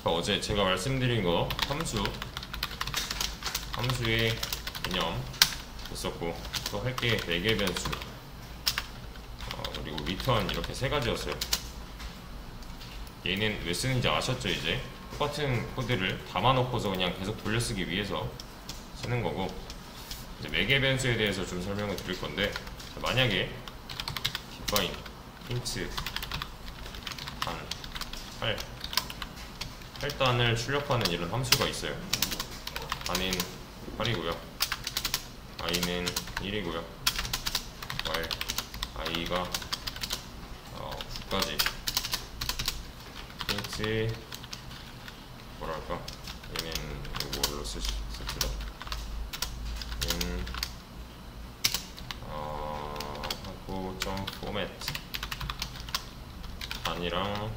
자, 어제 제가 말씀드린 거 함수의 개념 있었고, 또 할 게 4개 변수, 그리고 리턴 이렇게 3가지였어요. 얘는 왜 쓰는지 아셨죠? 이제 똑같은 코드를 담아놓고서 그냥 계속 돌려쓰기 위해서 쓰는 거고, 이제 매개 변수에 대해서 좀 설명을 드릴 건데, 만약에 define int 단 8단을 출력하는 이런 함수가 있어요. 단은 8이고요, i는 1이고요, while i가 9까지 int 뭐랄까, 얘는 이걸로 씁시다. 하고 점 format 단이랑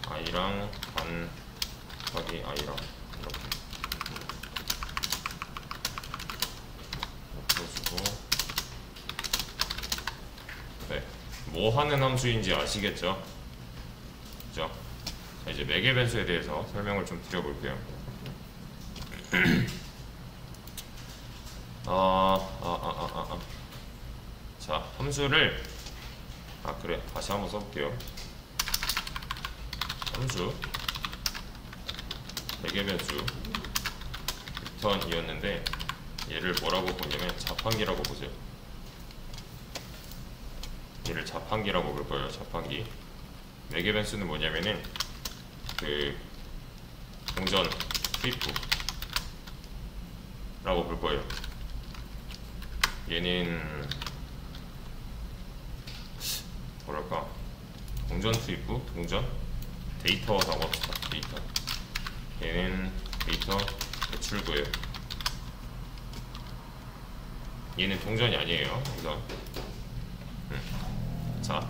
i랑 단 곱하기 i랑 이렇게 넣어주고, 네, 뭐 하는 함수인지 아시겠죠? 그죠? 자, 이제 매개 변수에 대해서 설명을 좀 드려볼게요. 자, 함수를 그래, 다시 한번 써볼게요. 함수 매개 변수 리턴이었는데 얘를 뭐라고 보냐면 자판기라고 보세요. 얘를 자판기라고 볼 거예요. 자판기. 매개 변수는 뭐냐면은 그 동전 투입부라고 볼 거예요. 얘는 뭐랄까, 동전 투입부, 동전 데이터라고 합시다. 데이터. 얘는 데이터 배출구예요. 얘는 동전이 아니에요. 그래서 자,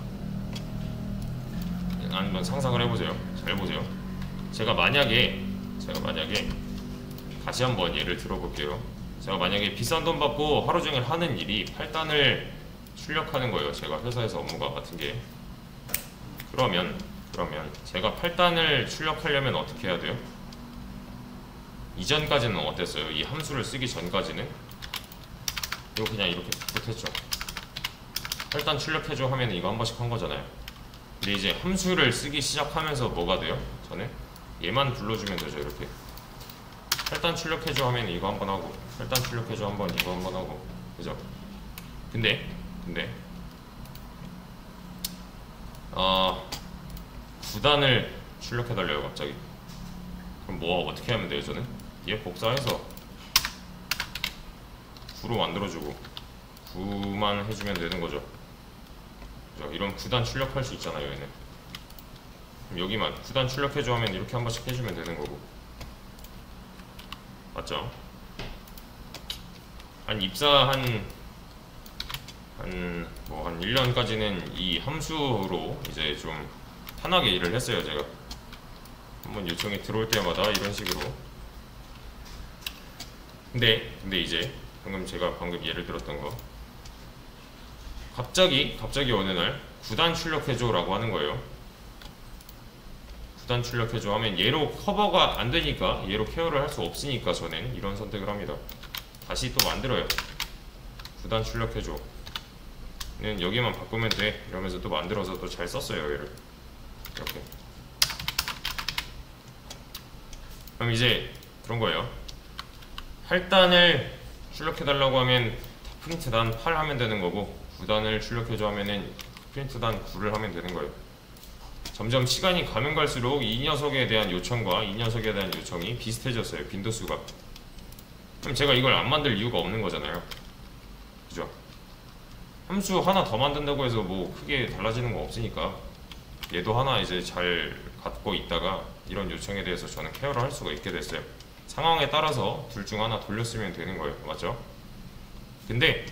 한번 상상을 해보세요. 잘 보세요. 제가 만약에 다시 한번 예를 들어볼게요. 제가 만약에 비싼 돈 받고 하루 종일 하는 일이 8단을 출력하는 거예요. 제가 회사에서 업무가 같은 게. 그러면 제가 8단을 출력하려면 어떻게 해야 돼요? 이전까지는 어땠어요? 이 함수를 쓰기 전까지는 이거 그냥 이렇게 붙었죠. 8단 출력해줘 하면 이거 한 번씩 한 거잖아요. 근데 이제 함수를 쓰기 시작하면서 뭐가 돼요? 저는 얘만 불러주면 되죠. 이렇게 8단 출력해줘 하면 이거 한 번 하고, 8단 출력해줘 한 번, 이거 한 번 하고, 그죠? 근데 9단을 출력해달래요, 갑자기. 그럼 뭐 어떻게 하면 돼요? 저는 얘 복사해서 9로 만들어주고 9만 해주면 되는 거죠. 그죠? 이런 9단 출력할 수 있잖아요, 얘는. 그럼 여기만 9단 출력해줘 하면 이렇게 한 번씩 해주면 되는 거고, 맞죠? 입사 한 1년까지는 이 함수로 이제 좀 편하게 일을 했어요. 제가 한번 요청이 들어올 때마다 이런 식으로. 근데 이제 제가 방금 예를 들었던 거, 갑자기 어느 날 9단 출력해줘 라고 하는 거예요. 9단 출력해줘 하면 얘로 커버가 안 되니까, 얘로 케어를 할 수 없으니까 저는 이런 선택을 합니다. 다시 또 만들어요. 9단 출력해줘 는 여기만 바꾸면 돼 이러면서 또 만들어서 또 잘 썼어요. 얘를 이렇게. 그럼 이제 그런 거예요. 8단을 출력해달라고 하면 프린트 단 8 하면 되는 거고, 9단을 출력해줘 하면은 프린트 단 9를 하면 되는 거예요. 점점 시간이 가면 갈수록 이 녀석에 대한 요청과 이 녀석에 대한 요청이 비슷해졌어요. 빈도수가. 그럼 제가 이걸 안 만들 이유가 없는 거잖아요. 그죠? 함수 하나 더 만든다고 해서 뭐 크게 달라지는 거 없으니까 얘도 하나 이제 잘 갖고 있다가 이런 요청에 대해서 저는 케어를 할 수가 있게 됐어요. 상황에 따라서 둘 중 하나 돌려쓰면 되는 거예요. 맞죠? 근데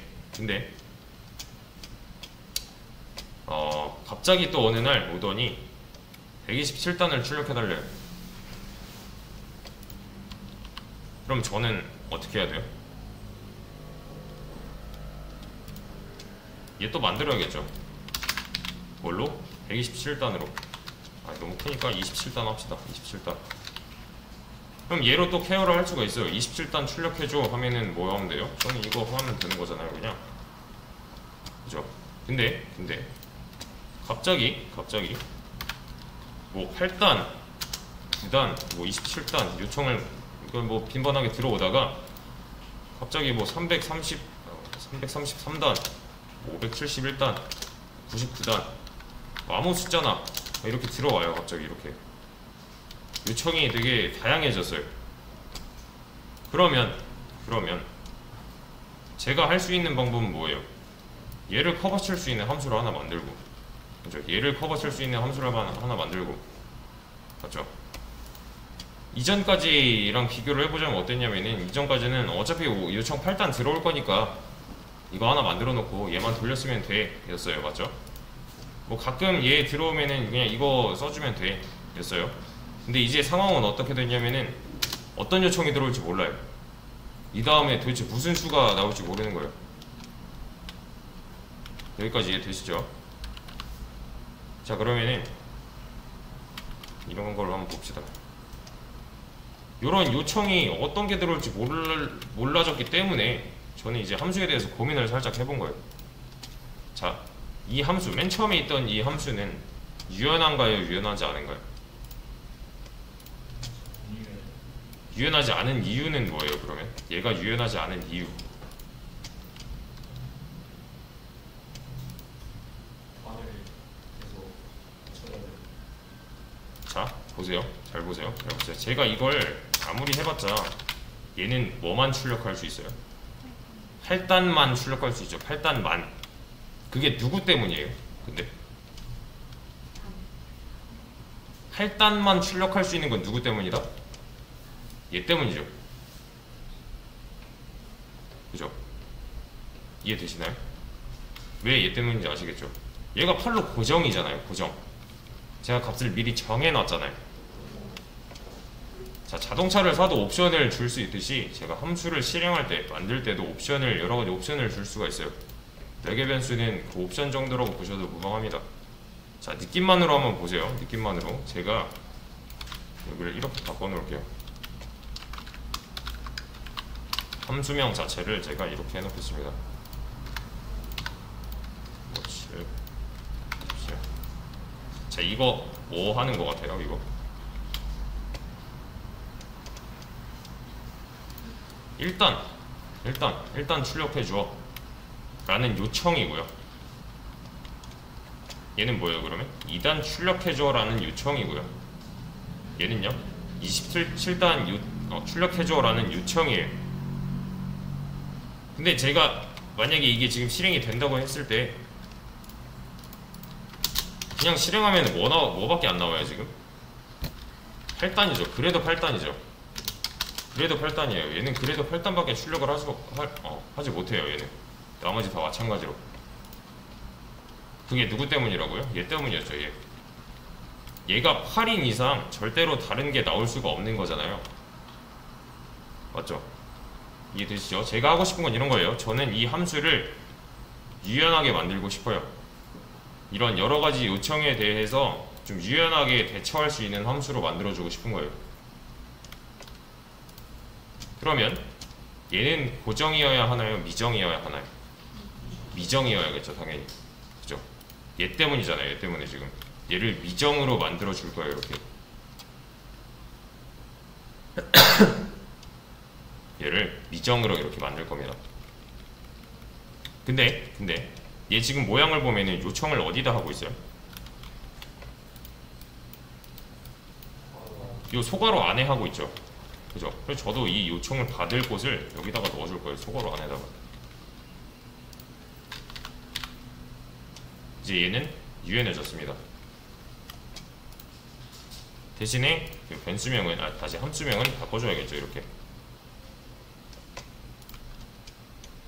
갑자기 또 어느 날 오더니 127단을 출력해달래요. 그럼 저는 어떻게 해야 돼요? 얘 또 만들어야겠죠. 뭘로? 127단으로. 너무 크니까 27단 합시다. 27단. 그럼 얘로 또 케어를 할 수가 있어요. 27단 출력해줘 하면은 뭐 하면 돼요? 저는 이거 하면 되는 거잖아요, 그냥. 그죠? 근데 갑자기 뭐 8단, 9단, 뭐 27단 요청을 이걸 뭐 빈번하게 들어오다가 갑자기 뭐 333단, 571단, 99단 아무 숫자나 이렇게 들어와요. 갑자기 이렇게 요청이 되게 다양해졌어요. 그러면 제가 할 수 있는 방법은 뭐예요? 얘를 커버칠 수 있는 함수를 하나 만들고, 그죠? 얘를 커버칠 수 있는 함수를 하나 만들고, 맞죠? 이전까지랑 비교를 해보자면 어땠냐면은, 이전까지는 어차피 요청 8단 들어올 거니까 이거 하나 만들어 놓고 얘만 돌렸으면 돼 였어요. 맞죠? 뭐 가끔 얘 들어오면은 그냥 이거 써주면 돼 였어요. 근데 이제 상황은 어떻게 됐냐면은 어떤 요청이 들어올지 몰라요. 이 다음에 도대체 무슨 수가 나올지 모르는 거예요. 여기까지 이해되시죠? 자, 그러면은 이런 걸로 한번 봅시다. 이런 요청이 어떤 게 들어올지 몰라졌기 때문에 저는 이제 함수에 대해서 고민을 살짝 해본 거예요. 자, 이 함수, 맨 처음에 있던 이 함수는 유연한가요? 유연하지 않은가요? 유연하지 않은 이유는 뭐예요, 그러면? 얘가 유연하지 않은 이유. 자, 보세요. 잘 보세요. 제가 이걸 아무리 해봤자 얘는 뭐만 출력할 수 있어요? 8단만 출력할 수 있죠. 8단만. 그게 누구 때문이에요? 근데 8단만 출력할 수 있는 건 누구 때문이다? 얘 때문이죠. 그죠? 이해되시나요? 왜 얘 때문인지 아시겠죠? 얘가 8로 고정이잖아요. 고정. 제가 값을 미리 정해놨잖아요. 자, 자동차를 사도 옵션을 줄 수 있듯이 제가 함수를 실행할 때, 만들 때도 여러가지 옵션을 줄 수가 있어요. 매개 변수는 그 옵션 정도라고 보셔도 무방합니다. 자, 느낌만으로 한번 보세요. 느낌만으로 제가 여기를 이렇게 바꿔놓을게요. 함수명 자체를 제가 이렇게 해놓겠습니다. 자, 이거 뭐 하는 것 같아요? 이거 일단 출력해줘 라는 요청이고요. 얘는 뭐예요? 그러면 2단 출력해줘 라는 요청이고요. 얘는요 27단 출력해줘 라는 요청이에요. 근데 제가 만약에 이게 지금 실행이 된다고 했을 때 그냥 실행하면 뭐밖에 안 나와요 지금? 8단이죠. 그래도 8단이죠. 그래도 8단이에요. 얘는 그래도 8단밖에 출력을 하지 못해요. 얘는 나머지 다 마찬가지로. 그게 누구 때문이라고요? 얘 때문이었죠. 얘가 8인 이상 절대로 다른 게 나올 수가 없는 거잖아요. 맞죠? 이해되시죠? 제가 하고 싶은 건 이런 거예요. 저는 이 함수를 유연하게 만들고 싶어요. 이런 여러가지 요청에 대해서 좀 유연하게 대처할 수 있는 함수로 만들어주고 싶은 거예요. 그러면 얘는 고정이어야 하나요? 미정이어야 하나요? 미정이어야겠죠, 당연히. 그죠? 얘 때문이잖아요. 얘 때문에 지금 얘를 미정으로 만들어 줄 거예요. 이렇게 얘를 미정으로 이렇게 만들 겁니다. 근데 얘 지금 모양을 보면은 요청을 어디다 하고 있어요? 요 소괄호 안에 하고 있죠. 그죠? 그래서 저도 이 요청을 받을 곳을 여기다가 넣어줄 거예요. 소괄호 안에다가. 이제 얘는 유연해졌습니다. 대신에 그 변수명은 다시 함수명은 바꿔줘야겠죠. 이렇게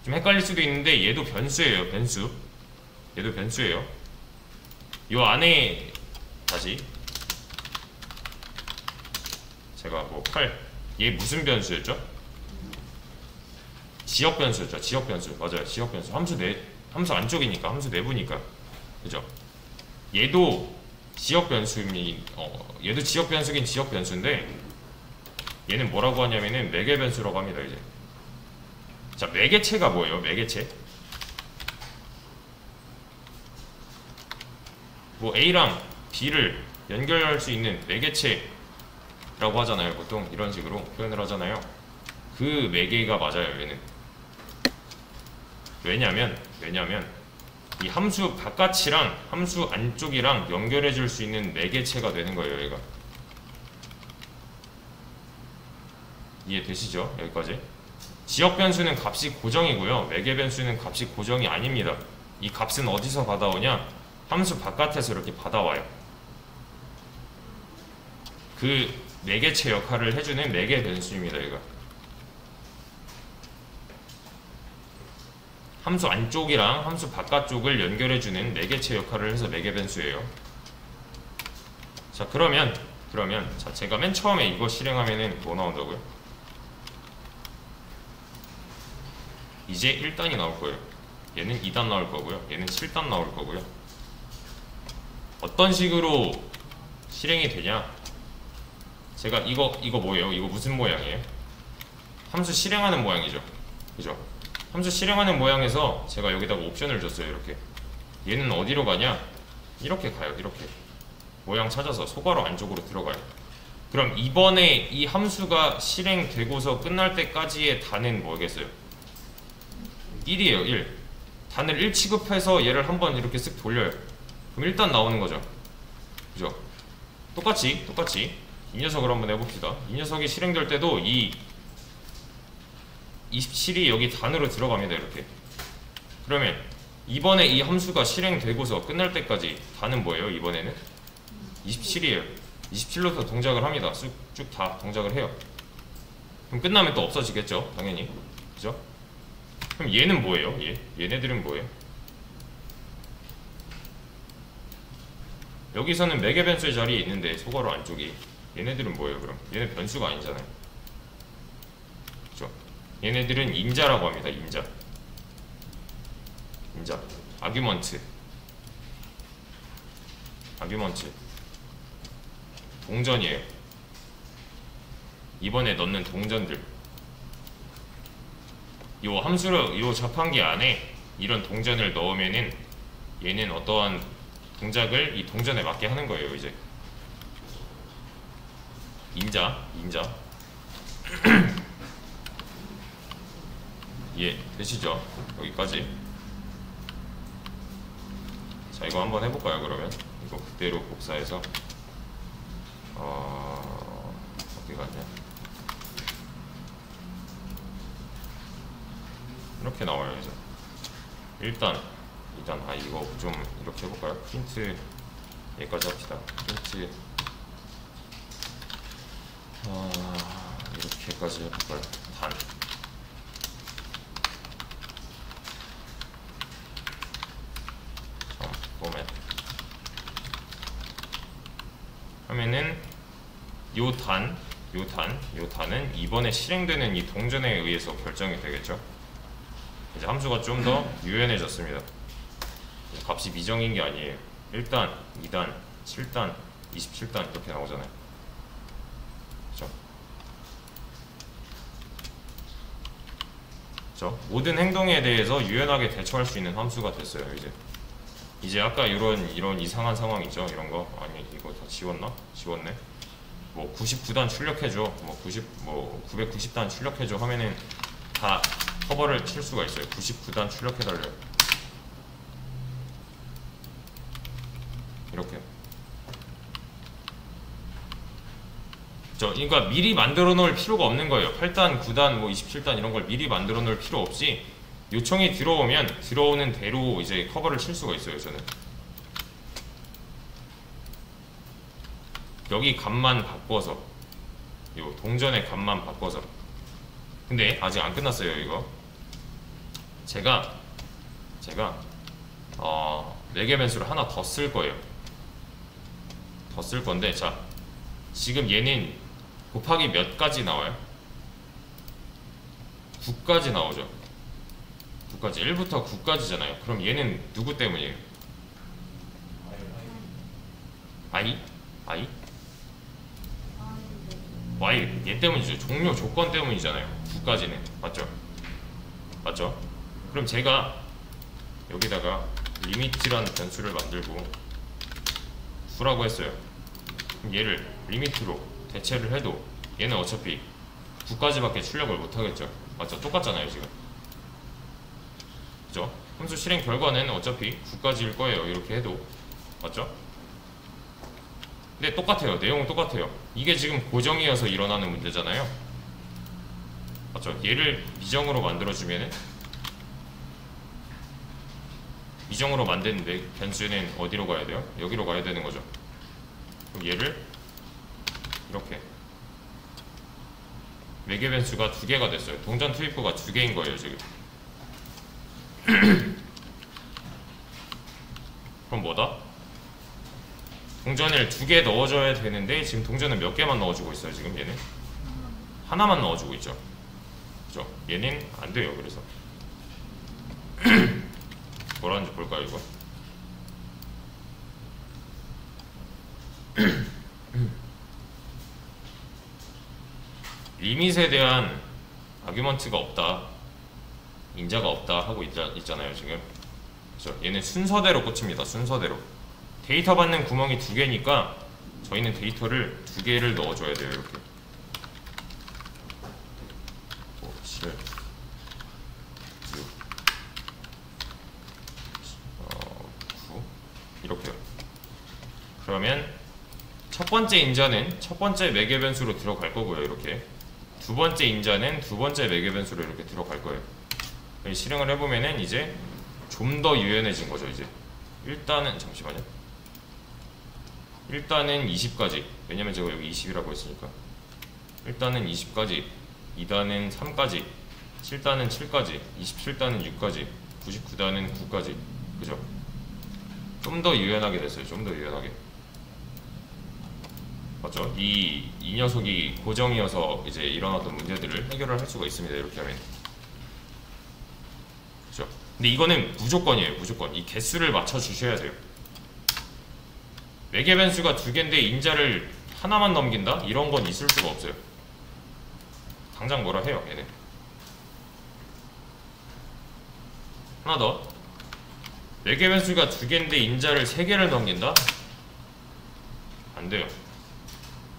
좀 헷갈릴 수도 있는데 얘도 변수예요. 변수. 얘도 변수예요. 요 안에 다시 제가 뭐 8, 얘 무슨 변수였죠? 지역 변수였죠. 지역 변수. 맞아요. 지역 변수. 함수 안쪽이니까, 함수 내부니까. 그죠? 얘도 지역 변수인, 얘도 지역 변수긴 지역 변수인데 얘는 뭐라고 하냐면은 매개 변수라고 합니다. 이제 자, 매개체가 뭐예요? 매개체 뭐 A랑 B를 연결할 수 있는 매개체라고 하잖아요. 보통 이런 식으로 표현을 하잖아요. 그 매개가 맞아요. 얘는 왜냐면 이 함수 바깥이랑 함수 안쪽이랑 연결해 줄 수 있는 매개체가 되는 거예요. 얘가 이해되시죠? 여기까지. 지역 변수는 값이 고정이고요. 매개 변수는 값이 고정이 아닙니다. 이 값은 어디서 받아오냐? 함수 바깥에서 이렇게 받아와요. 그 매개체 역할을 해주는 매개 변수입니다. 얘가 함수 안쪽이랑 함수 바깥쪽을 연결해주는 매개체 역할을 해서 매개 변수예요. 자, 그러면 자, 제가 맨 처음에 이거 실행하면은 뭐 나온다고요? 이제 1단이 나올 거예요. 얘는 2단 나올 거고요. 얘는 7단 나올 거고요. 어떤 식으로 실행이 되냐? 제가 이거 뭐예요? 이거 무슨 모양이에요? 함수 실행하는 모양이죠. 그죠? 함수 실행하는 모양에서 제가 여기다가 옵션을 줬어요. 이렇게. 얘는 어디로 가냐? 이렇게 가요. 이렇게. 모양 찾아서 소괄호 안쪽으로 들어가요. 그럼 이번에 이 함수가 실행되고서 끝날 때까지의 단은 뭐겠어요? 1이에요. 1. 단을 1 취급해서 얘를 한번 이렇게 쓱 돌려요. 그럼 일단 나오는 거죠. 그죠? 똑같이 이 녀석을 한번 해봅시다. 이 녀석이 실행될 때도 이 27이 여기 단으로 들어갑니다. 이렇게. 그러면 이번에 이 함수가 실행되고서 끝날 때까지 단은 뭐예요? 이번에는 27이에요 27로서 동작을 합니다. 쭉 다 동작을 해요. 그럼 끝나면 또 없어지겠죠. 당연히. 그죠? 그럼 얘는 뭐예요? 얘네들은 뭐예요? 여기서는 매개 변수의 자리에 있는데 소괄호 안쪽이. 얘네들은 뭐예요? 그럼 얘네 변수가 아니잖아요. 그죠? 얘네들은 인자라고 합니다. 인자. 아규먼트. 동전이에요. 이번에 넣는 동전들. 요 함수로 요 자판기 안에 이런 동전을 넣으면은 얘는 어떠한 동작을 이 동전에 맞게 하는 거예요. 이제 인자 예, 되시죠? 여기까지. 자, 이거 한번 해볼까요? 그러면 이거 그대로 복사해서 어디 갔냐? 이렇게 나와요. 이제 1단 2단. 이거 좀 이렇게 해볼까요? 프린트 여기까지 합시다. 프린트 이렇게까지 해볼까요? 단 포맷 하면은 요 단은 이번에 실행되는 이 동전에 의해서 결정이 되겠죠. 이제 함수가 좀 더 유연해졌습니다. 값이 미정인 게 아니에요. 1단, 2단, 7단, 27단 이렇게 나오잖아요. 그렇죠? 모든 행동에 대해서 유연하게 대처할 수 있는 함수가 됐어요. 이제 아까 이런 이상한 상황 있죠. 이런 거. 아니, 이거 다 지웠네. 뭐 99단 출력해줘. 뭐 990단 출력해줘 하면은 다 커버를 칠 수가 있어요. 99단 출력해달래요. 이렇게. 그러니까 미리 만들어 놓을 필요가 없는 거예요. 8단, 9단, 뭐 27단 이런 걸 미리 만들어 놓을 필요 없이 요청이 들어오면 들어오는 대로 이제 커버를 칠 수가 있어요. 저는 여기 값만 바꿔서, 요 동전의 값만 바꿔서. 근데 아직 안 끝났어요. 이거 제가 매개 변수를 하나 더 쓸 거예요. 더 쓸 건데, 자, 지금 얘는 곱하기 몇 가지 나와요? 9까지 나오죠. 9까지. 1부터 9까지잖아요. 그럼 얘는 누구 때문이에요? I? y 얘 때문이죠. 종료 조건 때문이잖아요. 9까지는 맞죠? 맞죠? 그럼 제가 여기다가 리미트라는 변수를 만들고 9라고 했어요. 그럼 얘를 리미트로 대체를 해도 얘는 어차피 9까지밖에 출력을 못하겠죠. 맞죠? 똑같잖아요 지금. 그죠? 함수 실행 결과는 어차피 9까지일 거예요. 이렇게 해도 맞죠? 근데 똑같아요. 내용은 똑같아요. 이게 지금 고정이어서 일어나는 문제잖아요. 맞죠? 얘를 비정으로 만들어주면은 비정으로 만드는데 변수는 어디로 가야 돼요? 여기로 가야 되는 거죠. 그럼 얘를 이렇게 매개 변수가 2개가 됐어요. 동전 투입구가 2개인 거예요 지금. 그럼 뭐다? 동전을 2개 넣어줘야 되는데 지금 동전은 몇 개만 넣어주고 있어요. 지금 얘는 하나만 넣어주고 있죠. 그죠? 얘는 안 돼요. 그래서 뭐라는지 볼까요 이거? 리밋에 대한 아규먼트가 없다, 인자가 없다 하고 있잖아요 지금. 그렇죠? 얘는 순서대로 꽂힙니다. 순서대로. 데이터 받는 구멍이 2개니까 저희는 데이터를 2개를 넣어줘야 돼요. 이렇게 5, 7, 6, 9 이렇게요. 그러면 첫 번째 인자는 첫 번째 매개 변수로 들어갈 거고요. 이렇게 두 번째 인자는 두 번째 매개 변수로 이렇게 들어갈 거예요. 실행을 해보면은 이제 좀 더 유연해진 거죠. 이제 일단은 잠시만요. 일단은 20까지, 왜냐면 제가 여기 20이라고 했으니까 일단은 20까지, 2단은 3까지, 7단은 7까지, 27단은 6까지, 99단은 9까지. 그죠? 좀 더 유연하게 됐어요. 좀 더 유연하게. 맞죠? 이 녀석이 고정이어서 이제 일어났던 문제들을 해결을 할 수가 있습니다. 이렇게 하면. 그죠? 근데 이거는 무조건이에요. 무조건. 이 개수를 맞춰 주셔야 돼요. 매개 변수가 2개인데 인자를 하나만 넘긴다? 이런 건 있을 수가 없어요. 당장 뭐라 해요, 얘는. 하나 더. 매개 변수가 2개인데 인자를 3개를 넘긴다? 안 돼요.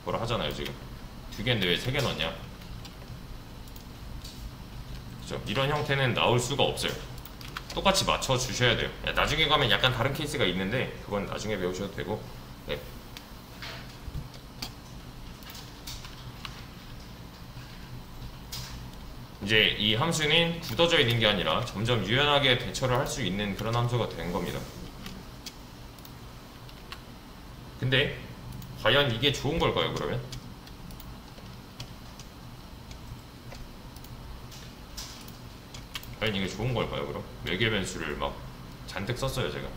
뭐라 하잖아요, 지금. 2개인데 왜 3개 넣냐? 그죠? 이런 형태는 나올 수가 없어요. 똑같이 맞춰 주셔야 돼요. 나중에 가면 약간 다른 케이스가 있는데 그건 나중에 배우셔도 되고. 네. 이제 이 함수는 굳어져 있는 게 아니라 점점 유연하게 대처를 할 수 있는 그런 함수가 된 겁니다. 근데 과연 이게 좋은 걸까요, 그러면? 과연 이게 좋은 걸까요, 그럼? 매개 변수를 막 잔뜩 썼어요, 제가.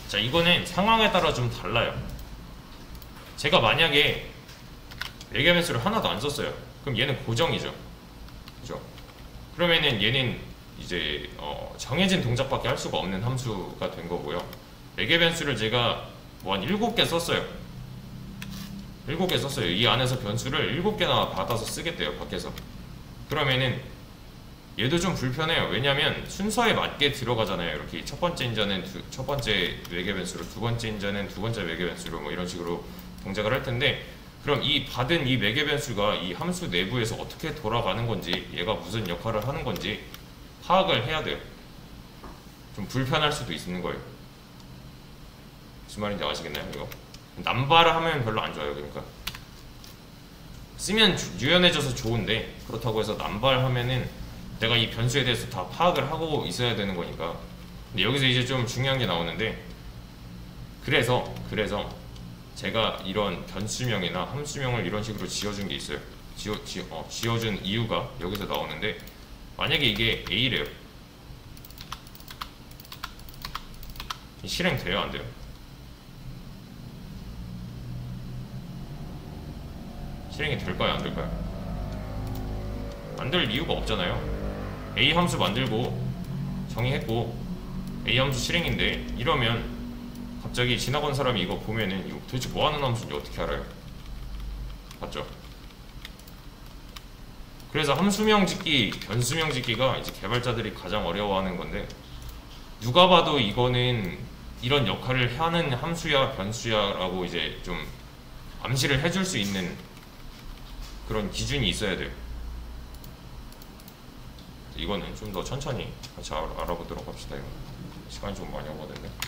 자, 이거는 상황에 따라 좀 달라요. 제가 만약에 매개 변수를 하나도 안 썼어요. 그럼 얘는 고정이죠. 그죠? 그러면은 얘는 이제 정해진 동작밖에 할 수가 없는 함수가 된 거고요. 매개 변수를 제가 뭐 한 7개 썼어요. 7개 썼어요. 이 안에서 변수를 7개나 받아서 쓰겠대요, 밖에서. 그러면은 얘도 좀 불편해요. 왜냐면 순서에 맞게 들어가잖아요. 이렇게 첫 번째 인자는 첫 번째 매개 변수로, 두 번째 인자는 두 번째 매개 변수로 뭐 이런 식으로 동작을 할 텐데, 그럼 이 받은 이 매개 변수가 이 함수 내부에서 어떻게 돌아가는 건지, 얘가 무슨 역할을 하는 건지 파악을 해야 돼요. 좀 불편할 수도 있는 거예요. 무슨 말인지 아시겠나요, 이거? 남발을 하면 별로 안 좋아요. 그러니까 쓰면 유연해져서 좋은데, 그렇다고 해서 남발하면은 내가 이 변수에 대해서 다 파악을 하고 있어야 되는 거니까. 근데 여기서 이제 좀 중요한 게 나오는데, 그래서 제가 이런 변수명이나 함수명을 이런 식으로 지어준 게 있어요. 지어준 이유가 여기서 나오는데, 만약에 이게 A래요. 실행돼요, 안 돼요? 실행이 될까요, 안 될까요? 안 될 이유가 없잖아요. A 함수 만들고 정의했고 A 함수 실행인데, 이러면 갑자기 지나간 사람이 이거 보면은 이거 도대체 뭐 하는 함수인지 어떻게 알아요? 맞죠? 그래서 함수명 짓기, 변수명 짓기가 이제 개발자들이 가장 어려워하는 건데, 누가 봐도 이거는 이런 역할을 하는 함수야 변수야 라고 이제 좀 암시를 해줄 수 있는 그런 기준이 있어야 돼요. 이거는 좀 더 천천히 같이 알아보도록 합시다. 이거 시간이 좀 많이 오거든요.